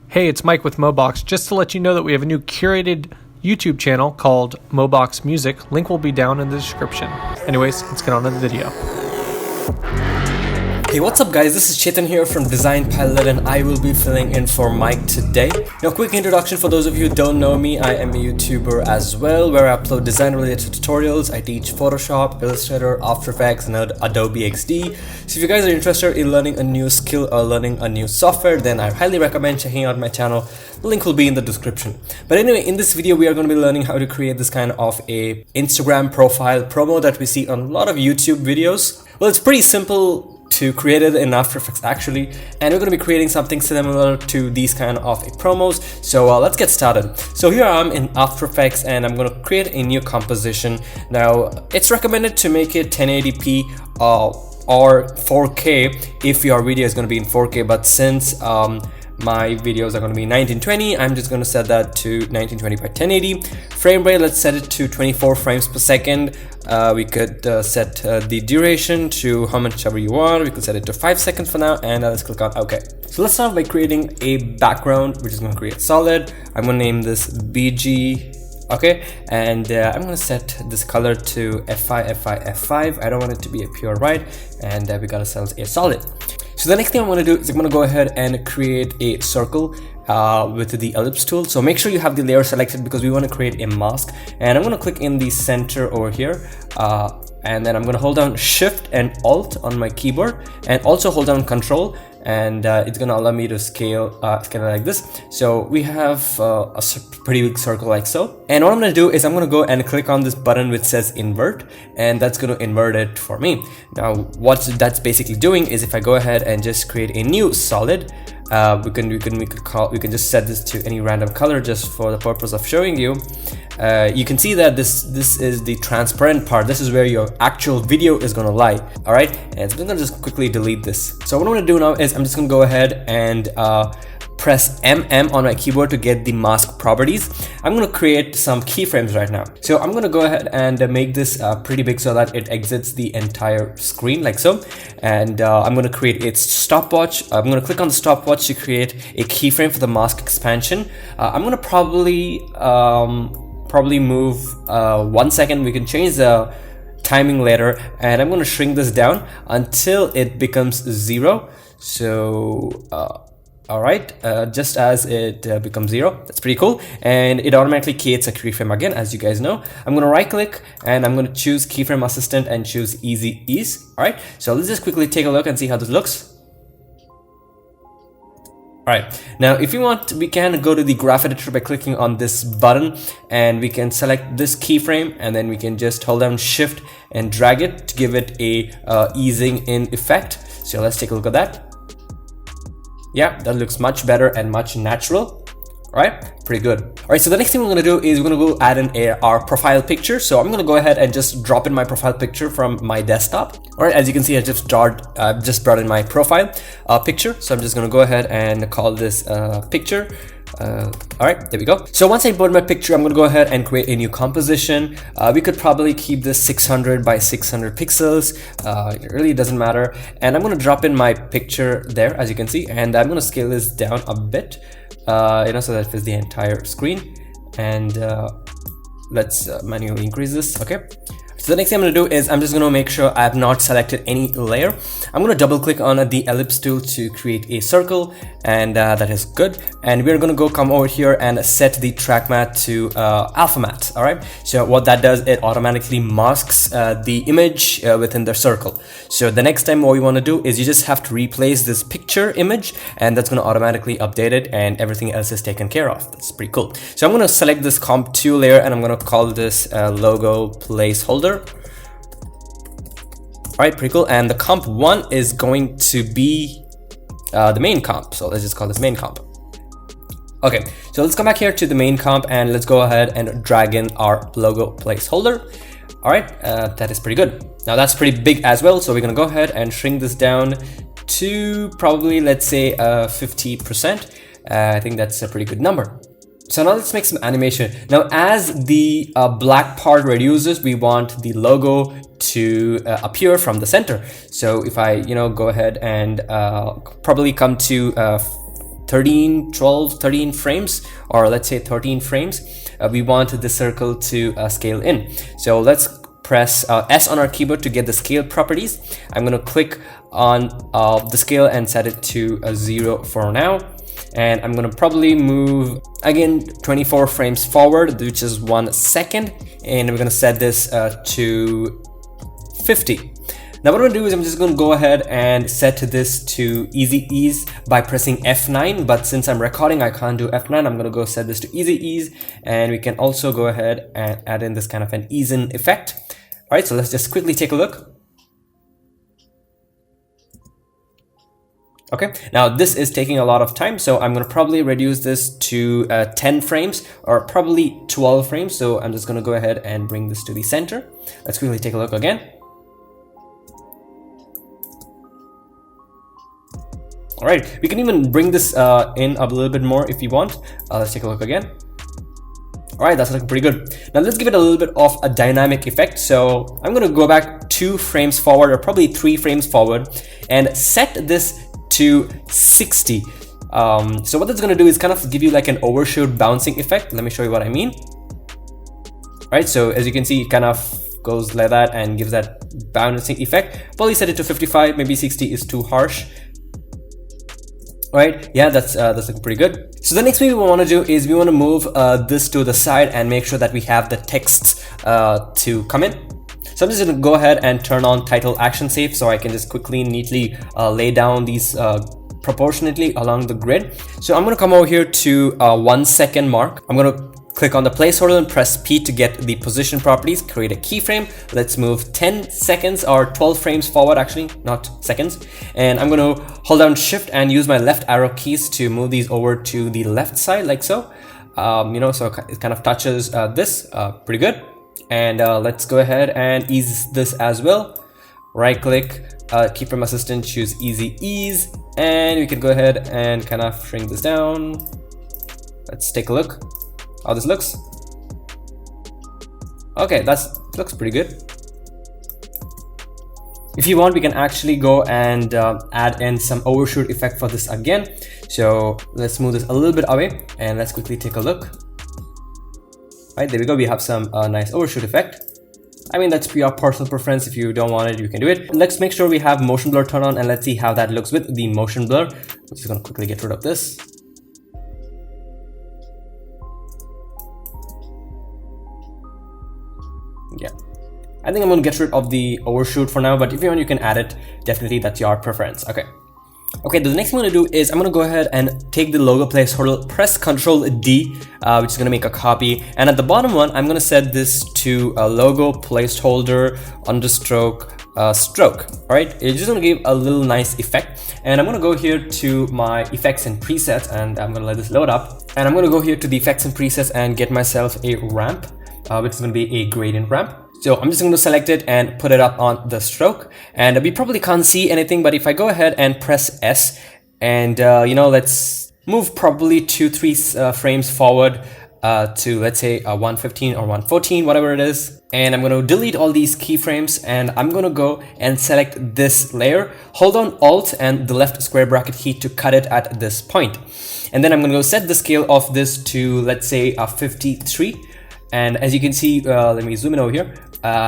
Hey, it's Mike with MOBOX. Just to let you know that we have a new curated YouTube channel called MOBOX Music. Link will be down in the description. Anyways, let's get on to the video. Hey, what's up guys, this is Chethan here from Design Pilot and I will be filling in for Mike today. Now, quick introduction for those of you who don't know me. I am a YouTuber as well where I upload design related tutorials. I teach Photoshop, Illustrator, After Effects and Adobe XD. So if you guys are interested in learning a new skill or learning a new software, then I highly recommend checking out my channel. The link will be in the description. But anyway, in this video we are going to be learning how to create this kind of a Instagram profile promo that we see on a lot of YouTube videos. Well, it's pretty simple to create it in After Effects actually, and we're going to be creating something similar to these kind of promos. So let's get started. So here I am in After Effects and I'm going to create a new composition. Now it's recommended to make it 1080p or 4K if your video is going to be in 4K, but since my videos are going to be 1920, I'm just going to set that to 1920 by 1080. Frame rate, let's set it to 24 frames per second. We could set the duration to how much ever you want. We could set it to 5 seconds for now, and let's click on OK. So let's start by creating a background, which is going to create solid. I'm going to name this BG. Okay, and I'm going to set this color to F5. I don't want it to be a pure white, and we got ourselves a solid. So the next thing I'm going to do is I'm going to go ahead and create a circle with the ellipse tool. So make sure you have the layer selected because we want to create a mask. And I'm going to click in the center over here. And then I'm going to hold down Shift and Alt on my keyboard and also hold down Control. And it's going to allow me to scale it like this. So we have a pretty big circle like so. And what I'm going to do is I'm going to go and click on this button which says invert, and that's going to invert it for me. Now what that's basically doing is if I go ahead and just create a new solid, we can just set this to any random color just for the purpose of showing you. You can see that this is the transparent part. This is where your actual video is going to lie. All right, and so I'm going to just quickly delete this. So what I'm going to do now is I'm just going to go ahead and press MM on my keyboard to get the mask properties. I'm going to create some keyframes right now. So I'm going to go ahead and make this pretty big so that it exits the entire screen like so. And I'm going to create its stopwatch. I'm going to click on the stopwatch to create a keyframe for the mask expansion. I'm going to probably move 1 second. We can change the timing later, and I'm going to shrink this down until it becomes 0. So all right, just as it becomes 0, that's pretty cool, and it automatically creates a keyframe again, as you guys know. I'm going to right click and I'm going to choose keyframe assistant and choose easy ease. All right, so let's just quickly take a look and see how this looks. Alright, now if you want, we can go to the graph editor by clicking on this button, and we can select this keyframe, and then we can just hold down Shift and drag it to give it a easing in effect. So let's take a look at that. Yeah, that looks much better and much natural. All right, pretty good. All right, so the next thing we're going to do is we're going to go add our profile picture. So I'm going to go ahead and just drop in my profile picture from my desktop. All right, as you can see, I just brought in my profile picture. So I'm just going to go ahead and call this picture. All right, there we go. So once I put my picture, I'm going to go ahead and create a new composition. We could probably keep this 600 by 600 pixels. It really doesn't matter. And I'm going to drop in my picture there, as you can see, and I'm going to scale this down a bit, so that it fits the entire screen. And let's manually increase this. Okay. So the next thing I'm going to do is I'm just going to make sure I have not selected any layer. I'm going to double click on the ellipse tool to create a circle, and that is good. And we're going to come over here and set the track matte to alpha matte. All right, so what that does, it automatically masks the image within the circle. So the next time what we want to do is you just have to replace this picture image, and that's going to automatically update it, and everything else is taken care of. That's pretty cool. So I'm going to select this comp 2 layer, and I'm going to call this logo placeholder. All right, pretty cool. And the comp 1 is going to be the main comp. So let's just call this main comp. Okay, so let's come back here to the main comp and let's go ahead and drag in our logo placeholder. All right, that is pretty good. Now that's pretty big as well. So we're gonna go ahead and shrink this down to probably, let's say 50%. I think that's a pretty good number. So now let's make some animation. Now as the black part reduces, we want the logo to appear from the center. So if I go ahead and probably come to 13 frames, or let's say 13 frames, we want the circle to scale in. So let's press S on our keyboard to get the scale properties. I'm going to click on the scale and set it to 0 for now. And I'm going to probably move again 24 frames forward, which is 1 second. And we're going to set this to 50. Now what I'm going to do is I'm just going to go ahead and set this to easy ease by pressing F9, but since I'm recording I can't do F9. I'm going to go set this to easy ease, and we can also go ahead and add in this kind of an ease in effect. Alright, so let's just quickly take a look. Okay, now this is taking a lot of time, so I'm going to probably reduce this to 10 frames or probably 12 frames. So I'm just going to go ahead and bring this to the center. Let's quickly take a look again. All right, we can even bring this in a little bit more if you want. Let's take a look again. All right, that's looking pretty good. Now let's give it a little bit of a dynamic effect. So I'm going to go back 2 frames forward, or probably 3 frames forward, and set this to 60. So what that's going to do is kind of give you like an overshoot bouncing effect. Let me show you what I mean. All right, so as you can see, it kind of goes like that and gives that bouncing effect. Probably set it to 55, maybe 60 is too harsh. Right, yeah, that's looking pretty good. So the next thing we want to do is we want to move this to the side and make sure that we have the text to come in. So I'm just going to go ahead and turn on title action safe, so I can just quickly, neatly lay down these proportionately along the grid. So I'm going to come over here to 1 second mark. I'm going to click on the placeholder and press P to get the position properties, create a keyframe. Let's move 10 seconds or 12 frames forward, actually, not seconds. And I'm going to hold down Shift and use my left arrow keys to move these over to the left side, like so. You know, so it kind of touches this, pretty good. And let's go ahead and ease this as well. Right click, keyframe assistant, choose easy ease, and we can go ahead and kind of shrink this down. Let's take a look how this looks. Okay, looks pretty good. If you want, we can actually go and add in some overshoot effect for this again. So let's move this a little bit away and let's quickly take a look. Right, there we go. We have some nice overshoot effect. I mean, that's your personal preference. If you don't want it, you can do it. Let's make sure we have motion blur turned on, and let's see how that looks with the motion blur. I'm just gonna quickly get rid of this. Yeah, I think I'm gonna get rid of the overshoot for now, but if you want, you can add it. Definitely, that's your preference. Okay, the next thing I'm gonna do is I'm gonna go ahead and take the logo placeholder, press Ctrl D, which is gonna make a copy, and at the bottom one, I'm gonna set this to a logo placeholder understroke stroke. All right, it's just gonna give a little nice effect, and I'm gonna go here to my effects and presets, and I'm gonna let this load up, and I'm gonna go here to the effects and presets and get myself a ramp, which is gonna be a gradient ramp. So I'm just going to select it and put it up on the stroke, and we probably can't see anything, but if I go ahead and press S and you know, let's move probably 2-3 frames forward to, let's say 115 or 114, whatever it is, and I'm going to delete all these keyframes, and I'm going to go and select this layer, hold on Alt and the left square bracket key to cut it at this point, and then I'm going to go set the scale of this to, let's say 53. And as you can see, let me zoom in over here.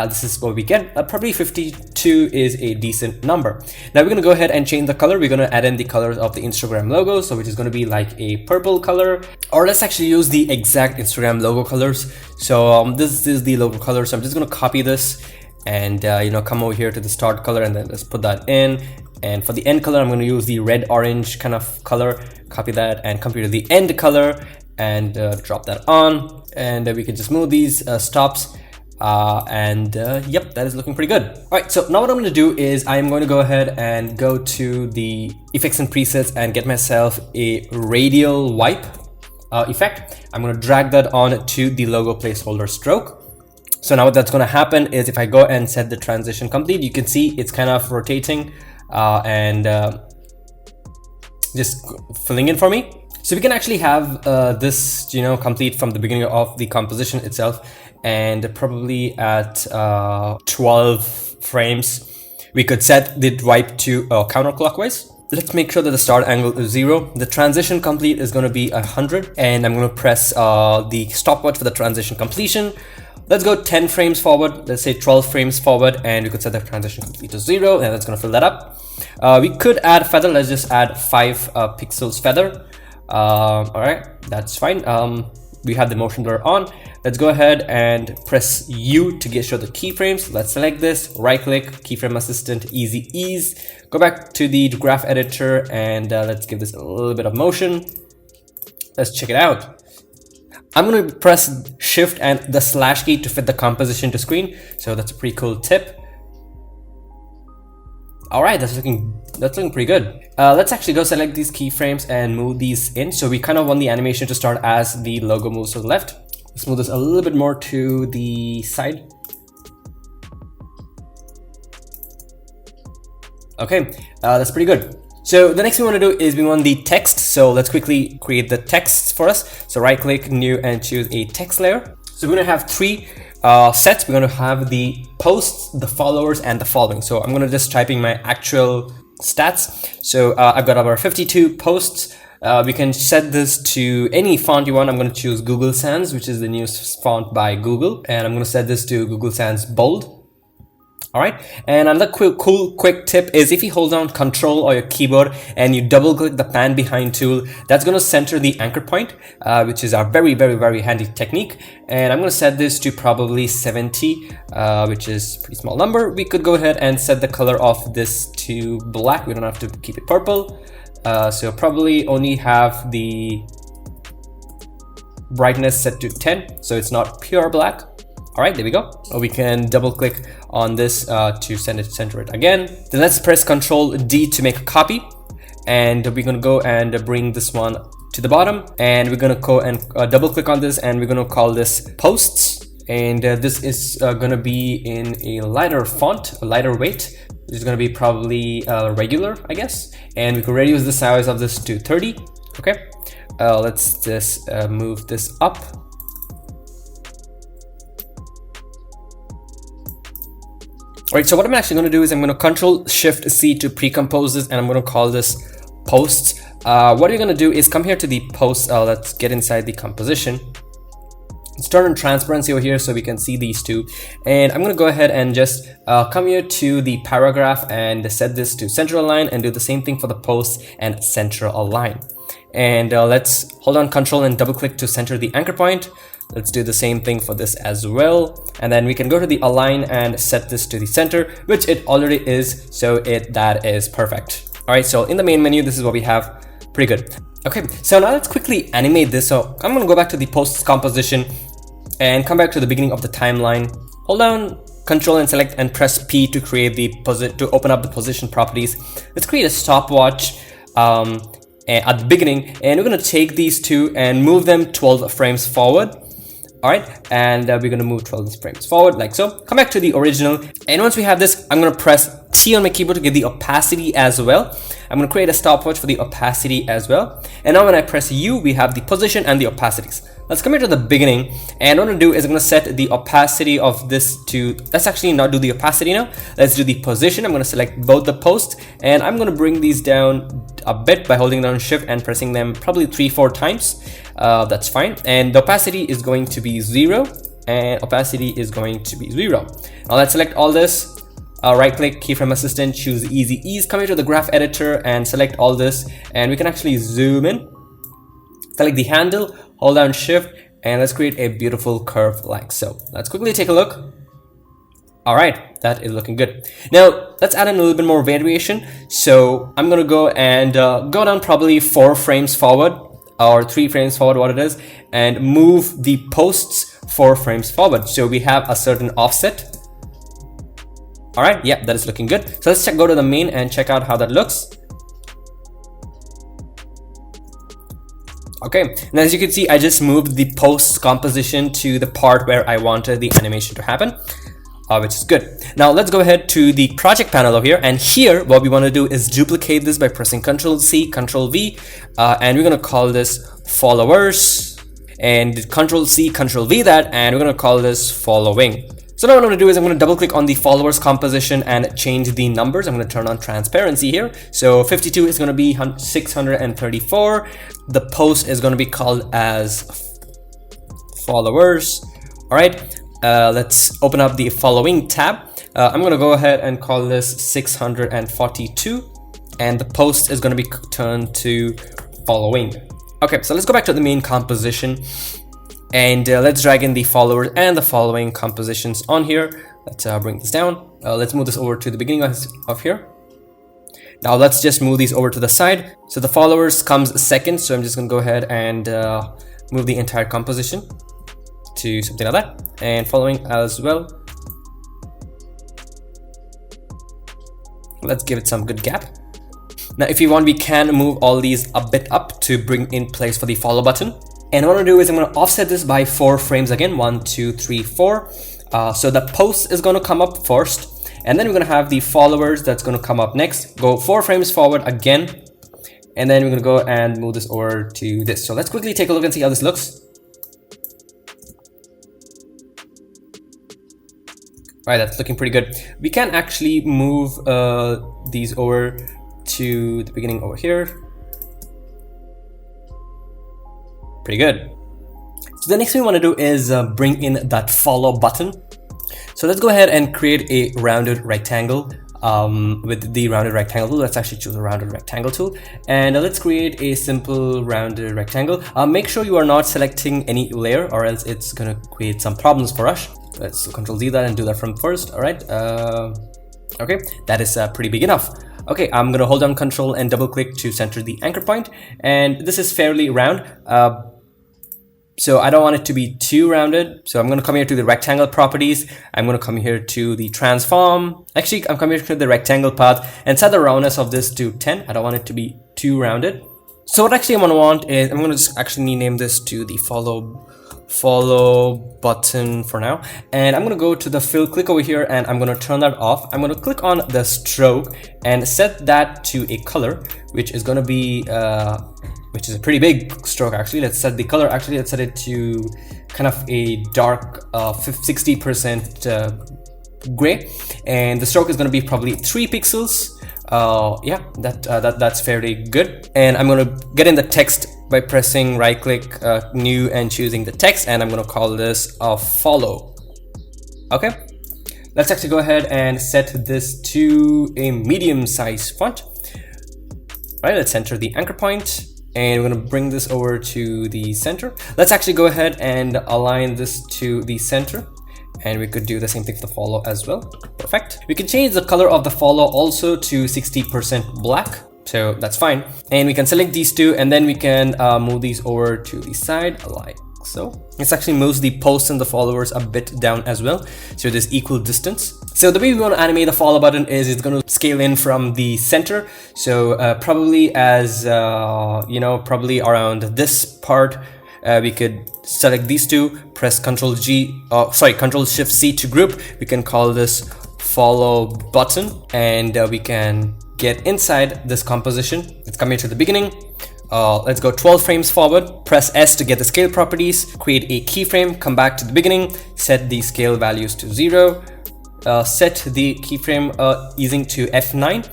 This is what we get. Probably 52 is a decent number. Now we're gonna go ahead and change the color. We're gonna add in the colors of the Instagram logo, so which is gonna be like a purple color, or let's actually use the exact Instagram logo colors. So this is the logo color. So I'm just gonna copy this and you know, come over here to the start color and then let's put that in. And for the end color, I'm gonna use the red orange kind of color. Copy that and come here to the end color and drop that on. And we can just move these stops. Yep, that is looking pretty good. All right, so now what I'm going to do is I'm going to go ahead and go to the effects and presets and get myself a radial wipe effect. I'm going to drag that on to the logo placeholder stroke. So now what that's going to happen is if I go and set the transition complete, you can see it's kind of rotating and just filling in for me. So we can actually have this, you know, complete from the beginning of the composition itself, and probably at 12 frames, we could set the wipe to counterclockwise. let's make sure that the start angle is 0. The transition complete is going to be 100, and I'm going to press the stopwatch for the transition completion. Let's go 10 frames forward, let's say 12 frames forward, and we could set the transition complete to 0, and that's going to fill that up. We could add feather. Let's just add 5 pixels feather. All right, that's fine. We have the motion blur on. Let's go ahead and press U to show the keyframes. Let's select this, right click, keyframe assistant, easy ease. Go back to the graph editor and let's give this a little bit of motion. Let's check it out. I'm going to press shift and the slash key to fit the composition to screen. So that's a pretty cool tip. All right, that's looking pretty good. Let's actually go select these keyframes and move these in. So we kind of want the animation to start as the logo moves to the left. Let's move this a little bit more to the side. Okay, that's pretty good. So the next thing we want to do is we want the text. So let's quickly create the text for us. So right click, new, and choose a text layer. So we're going to have 3 sets. We're going to have the posts, the followers, and the following. So I'm going to just type in my actual stats. So I've got about 52 posts. We can set this to any font you want. I'm going to choose Google Sans, which is the newest font by Google. And I'm going to set this to Google Sans Bold. All right, and another quick tip is if you hold down Control or your keyboard and you double click the pan behind tool, that's going to center the anchor point, which is a very handy technique. And I'm going to set this to probably 70, which is a pretty small number. We could go ahead and set the color of this to black. We don't have to keep it purple. So probably only have the brightness set to 10, so it's not pure black. All right, there we go. We can double click on this to center it again. Then let's press Ctrl D to make a copy. And we're gonna go and bring this one to the bottom. And we're gonna go and double click on this and we're gonna call this posts. And this is gonna be in a lighter font, a lighter weight. This is gonna be probably regular, I guess. And we can reduce the size of this to 30, okay? Let's just move this up. Alright, so what I'm actually going to do is I'm going to Control-Shift-C to pre-compose this, and I'm going to call this posts. What you're going to do is come here to the posts. Let's get inside the composition. Let's turn on transparency over here so we can see these two. And I'm going to go ahead and just come here to the paragraph and set this to center align and do the same thing for the posts and center align. And let's hold on Control and double click to center the anchor point. Let's do the same thing for this as well. And then we can go to the align and set this to the center, which it already is. So that is perfect. All right, so in the main menu, this is what we have. Pretty good. Okay, so now let's quickly animate this. So I'm going to go back to the posts composition and come back to the beginning of the timeline. Hold down Control and select and press P to create to open up the position properties. Let's create a stopwatch at the beginning, and we're going to take these two and move them 12 frames forward. All right, and we're going to move 12 frames forward like so. Come back to the original, and once we have this, I'm going to press T on my keyboard to get the opacity as well. I'm going to create a stopwatch for the opacity as well. And now when I press U, we have the position and the opacities. Let's come here to the beginning, and what I'm going to do is I'm going to set the opacity of this to, let's actually not do the opacity now. Let's do the position. I'm going to select both the posts, and I'm going to bring these down a bit by holding down shift and pressing them probably 3-4 times. That's fine. And the opacity is going to be 0, and opacity is going to be 0. Now let's select all this. Right click, keyframe assistant, choose easy ease, come here to the graph editor and select all this, and we can actually zoom in, select the handle, hold down shift, and let's create a beautiful curve like so. Let's quickly take a look. All right, that is looking good. Now let's add in a little bit more variation. So I'm gonna go and go down probably 4 frames forward or 3 frames forward, what it is, and move the posts 4 frames forward. So we have a certain offset. All right, yeah, that is looking good. So let's go to the main and check out how that looks. Okay, and as you can see, I just moved the post composition to the part where I wanted the animation to happen, which is good. Now let's go ahead to the project panel over here, and here what we want to do is duplicate this by pressing Ctrl-C, Ctrl-V, and we're going to call this followers, and Ctrl-C, Ctrl-V that, and we're going to call this following. So now what I'm going to do is I'm going to double click on the followers composition and change the numbers. I'm going to turn on transparency here. So 52 is going to be 634. The post is going to be called as followers. All right, let's open up the following tab. I'm going to go ahead and call this 642, and the post is going to be turned to following. Okay, so let's go back to the main composition, and let's drag in the followers and the following compositions on here. Let's bring this down. Let's move this over to the beginning of here. Now let's just move these over to the side. So the followers comes second, so I'm just going to go ahead and move the entire composition to something like that, and following as well. Let's give it some good gap. Now if you want, we can move all these a bit up to bring in place for the follow button. And what I'm gonna do is I'm gonna offset this by 4 frames again, 1, 2, 3, 4. So the post is gonna come up first, and then we're gonna have the followers that's gonna come up next. Go 4 frames forward again, and then we're gonna go and move this over to this. So let's quickly take a look and see how this looks. All right, that's looking pretty good. We can actually move these over to the beginning over here. Pretty good. So the next thing we want to do is bring in that follow button. So let's go ahead and create a rounded rectangle with the rounded rectangle tool. Let's actually choose a rounded rectangle tool, and let's create a simple rounded rectangle. Make sure you are not selecting any layer, or else it's going to create some problems for us. Let's Control Z that and do that from first. All right. Okay, that is pretty big enough. Okay, I'm gonna hold down Control and double click to center the anchor point, and this is fairly round. So I don't want it to be too rounded. So I'm gonna come here to the rectangle properties. I'm gonna come here to the transform. Actually, I'm coming here to the rectangle path and set the roundness of this to 10. I don't want it to be too rounded. So what actually I'm gonna want is I'm gonna just actually rename this to the follow button for now, and I'm gonna go to the fill, click over here, and I'm gonna turn that off. I'm gonna click on the stroke and set that to a color, which is gonna be which is a pretty big stroke actually. Let's set the color, actually let's set it to kind of a dark 60% gray, and the stroke is gonna be probably 3 pixels. Yeah, that's fairly good. And I'm gonna get in the text by pressing right click, new, and choosing the text, and I'm gonna call this a follow. Okay, let's actually go ahead and set this to a medium size font. All right, let's center the anchor point, and we're gonna bring this over to the center. Let's actually go ahead and align this to the center, and we could do the same thing for the follow as well. Perfect. We can change the color of the follow also to 60% black, so that's fine. And we can select these two, and then we can move these over to the side like so. This actually moves the posts and the followers a bit down as well, so there's equal distance. So the way we want to animate the follow button is it's going to scale in from the center. So probably as you know, probably around this part. We could select these two, press Control Shift C to group. We can call this follow button, and we can get inside this composition. Let's come here to the beginning. Let's go 12 frames forward, press S to get the scale properties, create a keyframe, come back to the beginning, set the scale values to 0, set the keyframe easing to F9,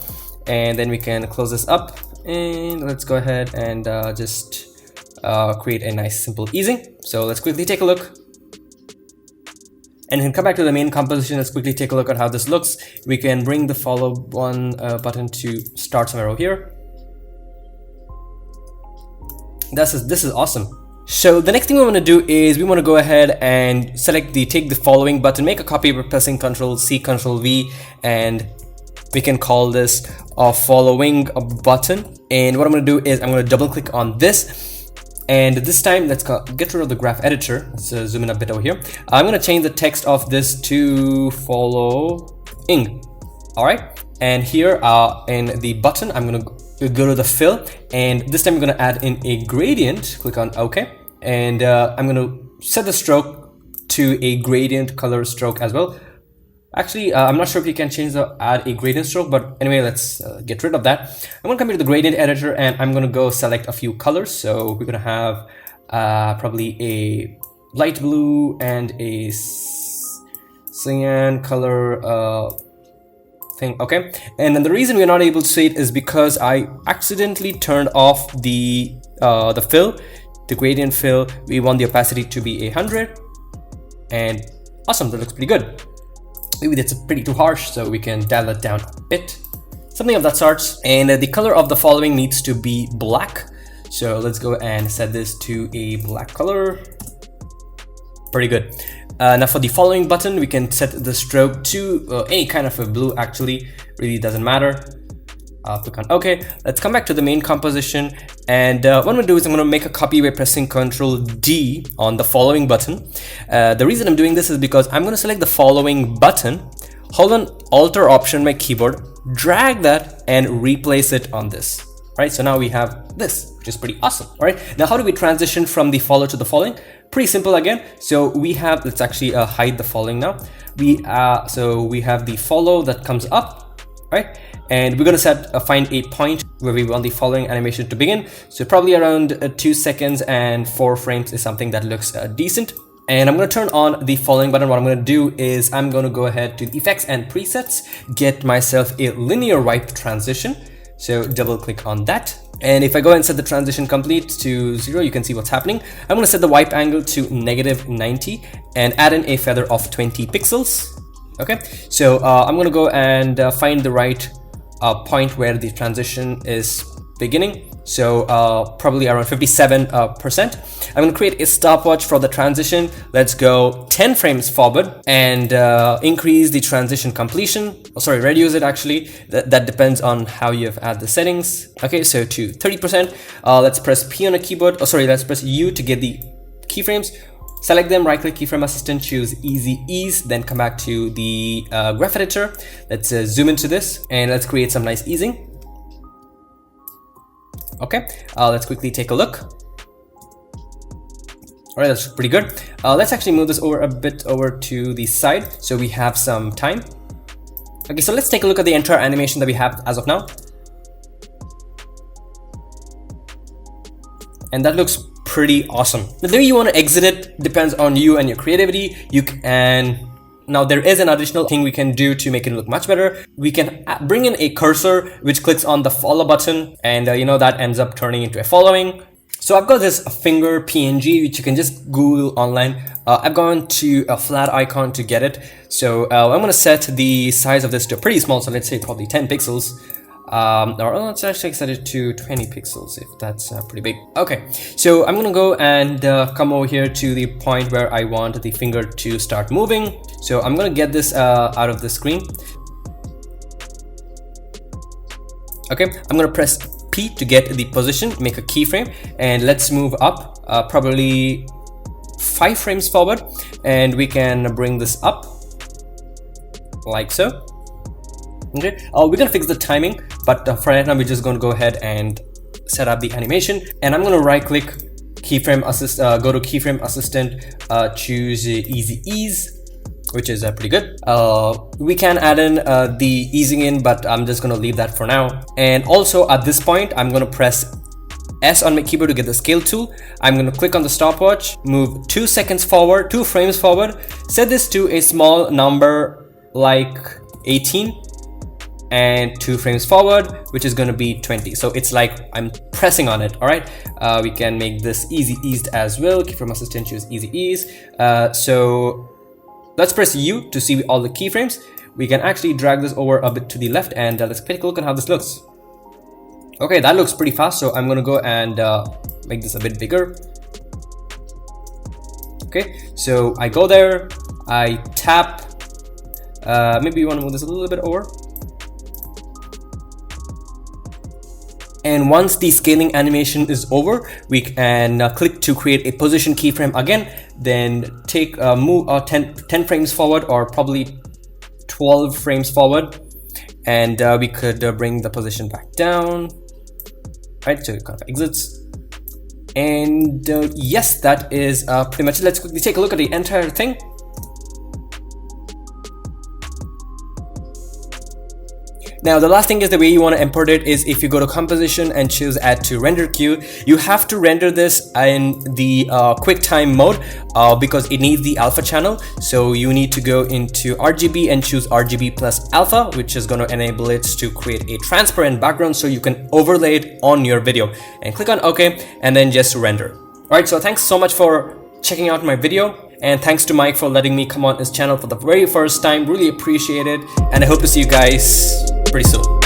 and then we can close this up, and let's go ahead and just create a nice simple easing. So let's quickly take a look, and then come back to the main composition. Let's quickly take a look at how this looks. We can bring the follow button to start somewhere over here. This is awesome. So the next thing we want to do is we want to go ahead and take the following button, make a copy by pressing Control C, Control V, and we can call this a following button. And what I'm going to do is I'm going to double click on this, and this time let's get rid of the graph editor. Let's zoom in a bit over here. I'm going to change the text of this to following. All right, and here in the button I'm going to go to the fill, and this time I'm going to add in a gradient. Click on OK, and I'm going to set the stroke to a gradient color stroke as well. Actually, I'm not sure if you can add a gradient stroke, but anyway, let's get rid of that. I'm going to come here to the gradient editor, and I'm going to go select a few colors. So we're going to have probably a light blue and a cyan color thing. Okay, and then the reason we're not able to see it is because I accidentally turned off the fill, the gradient fill. We want the opacity to be 100, and awesome, that looks pretty good. Maybe that's pretty too harsh, so we can dial it down a bit, something of that sorts. And the color of the following needs to be black, so let's go and set this to a black color. Pretty good. Now for the following button, we can set the stroke to any kind of a blue, actually, really doesn't matter. Click on OK. Let's come back to the main composition, and what I'm going to do is I'm going to make a copy by pressing Ctrl D on the following button. The reason I'm doing this is because I'm going to select the following button, hold on Alt Option on my keyboard, drag that and replace it on this. Right, so now we have this, which is pretty awesome. All right, now how do we transition from the follow to the following? Pretty simple again. So we have, let's actually hide the following now. So we have the follow that comes up, right? And we're going to find a point where we want the following animation to begin. So probably around 2 seconds and 4 frames is something that looks decent. And I'm going to turn on the following button. What I'm going to do is I'm going to go ahead to the effects and presets, get myself a linear wipe transition. So double click on that. And if I go and set the transition complete to 0, you can see what's happening. I'm going to set the wipe angle to -90 and add in a feather of 20 pixels. Okay, so I'm going to go and find the right point where the transition is beginning. So probably around 57%. I'm going to create a stopwatch for the transition. Let's go 10 frames forward and increase the transition completion. Oh, sorry, reduce it actually. That depends on how you have added the settings. Okay, so to 30%. Let's press P on a keyboard. Oh, sorry, let's press U to get the keyframes. Select them, right click keyframe assistant, choose easy ease, then come back to the graph editor. Let's zoom into this and let's create some nice easing. Okay, let's quickly take a look. All right, that's pretty good. Let's actually move this over a bit over to the side so we have some time. Okay, so let's take a look at the entire animation that we have as of now. And that looks pretty awesome. The way you want to exit it depends on you and your creativity. You can now there is an additional thing we can do to make it look much better. We can bring in a cursor which clicks on the follow button, and that ends up turning into a following. So I've got this finger PNG which you can just Google online. I've gone to a flat icon to get it. So I'm going to set the size of this to pretty small, so let's say probably 10 pixels. Or let's actually set it to 20 pixels if that's pretty big. Okay, so I'm gonna go and come over here to the point where I want the finger to start moving. So I'm gonna get this out of the screen. Okay, I'm gonna press P to get the position, make a keyframe, and let's move up probably 5 frames forward, and we can bring this up like so. Okay, we're gonna fix the timing, but for right now we're just gonna go ahead and set up the animation. And I'm gonna right click keyframe assist, go to keyframe assistant, choose easy ease, which is pretty good. We can add in the easing in, but I'm just gonna leave that for now. And also at this point I'm gonna press S on my keyboard to get the scale tool. I'm gonna click on the stopwatch, move 2 seconds forward, 2 frames forward, set this to a small number like 18, and 2 frames forward, which is going to be 20. So it's like I'm pressing on it. All right, we can make this easy eased as well. Keyframe assistant, choose easy ease. So let's press U to see all the keyframes. We can actually drag this over a bit to the left, and let's take a look at how this looks. Okay, that looks pretty fast, so I'm going to go and make this a bit bigger. Okay, so I go there, I tap, maybe you want to move this a little bit over. And once the scaling animation is over, we can click to create a position keyframe again, then take move 10 frames forward, or probably 12 frames forward, and we could bring the position back down, right? So it kind of exits. And yes, that is pretty much it. Let's quickly take a look at the entire thing. Now the last thing is the way you want to import it is if you go to composition and choose add to render queue, you have to render this in the QuickTime mode because it needs the alpha channel. So you need to go into RGB and choose RGB plus alpha, which is going to enable it to create a transparent background so you can overlay it on your video, and click on OK and then just render. Alright, so thanks so much for checking out my video, and thanks to Mike for letting me come on his channel for the very first time. Really appreciate it, and I hope to see you guys pretty soon.